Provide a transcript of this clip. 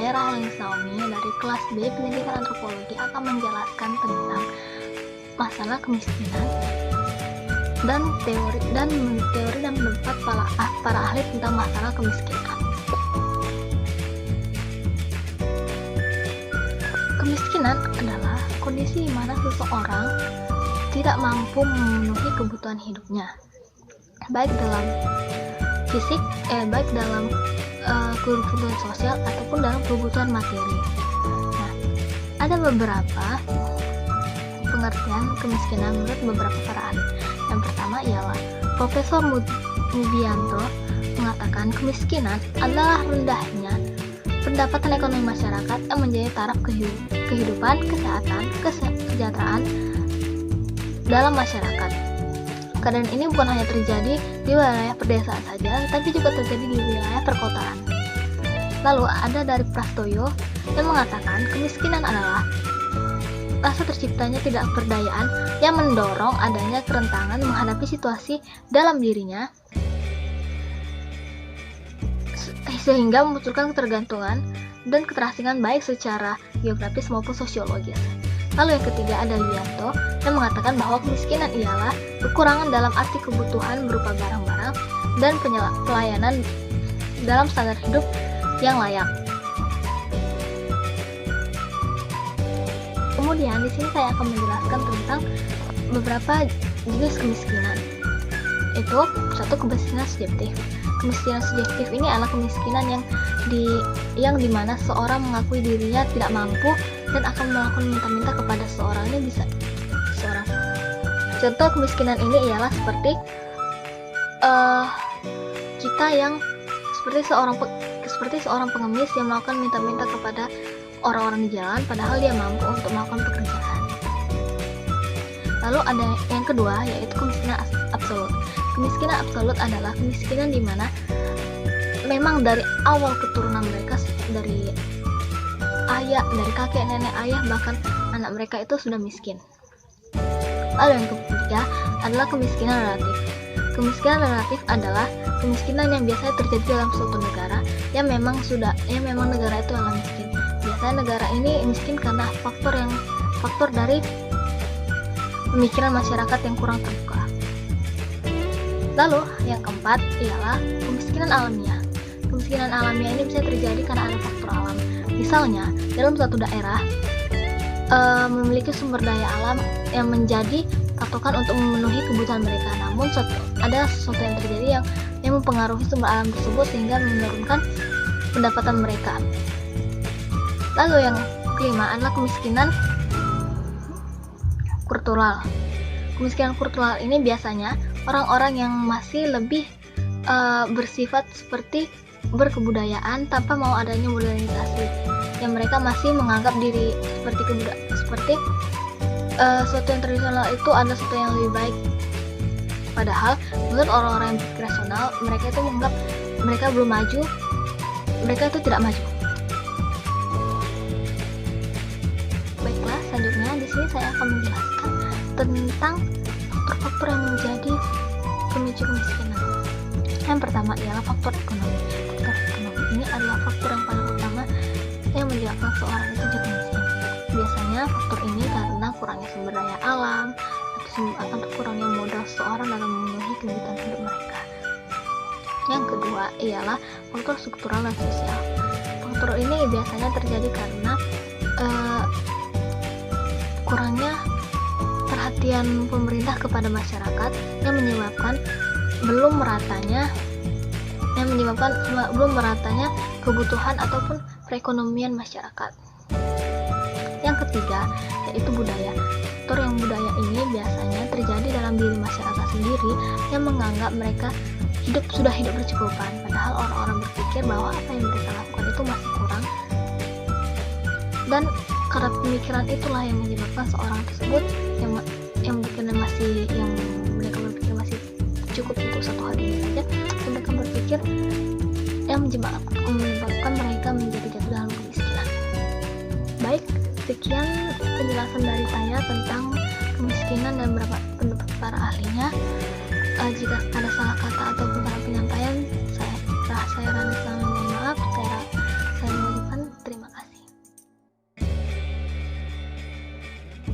saya Rahel Naomi dari kelas B Pendidikan Antropologi akan menjelaskan tentang masalah kemiskinan dan teori dan pendapat para ahli tentang masalah kemiskinan. Kemiskinan adalah kondisi di mana seseorang tidak mampu memenuhi kebutuhan hidupnya, baik dalam fisik, baik dalam kebutuhan sosial ataupun dalam kebutuhan materi. Nah, ada beberapa pengertian kemiskinan menurut beberapa para ahli. Yang pertama ialah Profesor Mubianto mengatakan kemiskinan adalah rendahnya pendapatan ekonomi masyarakat yang menjadi taraf kehidupan, kesejahteraan dalam masyarakat. Keadaan ini bukan hanya terjadi di wilayah pedesaan saja, tapi juga terjadi di wilayah perkotaan. Lalu ada dari Prastoyo yang mengatakan kemiskinan adalah rasa terciptanya tidak berdayaan yang mendorong adanya kerentangan menghadapi situasi dalam dirinya sehingga memunculkan ketergantungan dan keterasingan baik secara geografis maupun sosiologis. Lalu yang ketiga ada Yulianto yang mengatakan bahwa kemiskinan ialah kekurangan dalam arti kebutuhan berupa barang-barang dan pelayanan dalam standar hidup yang layak. Kemudian di sini saya akan menjelaskan tentang beberapa jenis kemiskinan. Itu satu, kemiskinan subjektif. Kemiskinan subjektif ini adalah kemiskinan yang dimana seorang mengakui dirinya tidak mampu dan akan melakukan minta-minta kepada seorang. Ini bisa seorang. Contoh kemiskinan ini ialah seperti kita yang seperti seorang pengemis yang melakukan minta-minta kepada orang-orang di jalan padahal dia mampu untuk melakukan pekerjaan. Lalu ada yang kedua yaitu kemiskinan absolut. Kemiskinan absolut adalah kemiskinan di mana memang dari awal keturunan mereka, dari ayah, dari kakek, nenek, ayah, bahkan anak mereka itu sudah miskin. Lalu yang ketiga adalah kemiskinan relatif. Kemiskinan relatif adalah kemiskinan yang biasanya terjadi dalam suatu negara yang memang negara itu adalah miskin. Biasanya negara ini miskin karena faktor dari pemikiran masyarakat yang kurang terbuka. Lalu yang keempat ialah kemiskinan alamiah. Kemiskinan alamiah ini bisa terjadi karena ada faktor alam. Misalnya dalam suatu daerah memiliki sumber daya alam yang menjadi patokan untuk memenuhi kebutuhan mereka. Namun ada sesuatu yang terjadi yang mempengaruhi sumber alam tersebut sehingga menurunkan pendapatan mereka. Lalu yang kelima adalah kemiskinan kultural. Kemiskinan kultural ini biasanya orang-orang yang masih lebih bersifat seperti berkebudayaan tanpa mau adanya modernisasi, yang mereka masih menganggap diri seperti sesuatu yang tradisional itu adalah sesuatu yang lebih baik. Padahal menurut orang-orang yang berpikir rasional, mereka itu menganggap mereka belum maju, mereka itu tidak maju. Baiklah, selanjutnya di sini saya akan menjelaskan tentang faktor-faktor yang menjadi pemicu kemiskinan. Yang pertama ialah faktor ekonomi. Faktor ekonomi ini adalah faktor yang paling utama yang menyebabkan seorang itu jadi miskin. Biasanya faktor ini karena kurangnya sumber daya alam atau kurangnya modal seseorang dalam memenuhi kebutuhan hidup mereka. Yang kedua ialah faktor struktural dan sosial. Faktor ini biasanya terjadi karena kurangnya perhatian pemerintah kepada masyarakat yang menyebabkan belum meratanya kebutuhan ataupun perekonomian masyarakat. Yang ketiga yaitu budaya. Faktor yang budaya ini biasanya terjadi dalam diri masyarakat sendiri yang menganggap mereka sudah hidup bercukupan, padahal orang-orang berpikir bahwa apa yang mereka lakukan itu masih kurang, dan karena pemikiran itulah yang menyebabkan seorang tersebut yang mereka berpikir masih cukup untuk satu hari ini saja, mereka berpikir yang menyebabkan mereka menjadi jatuh dalam kemiskinan. Baik, sekian penjelasan dari saya tentang kemiskinan dan beberapa pendapat para ahlinya. Jika ada salah kata ataupun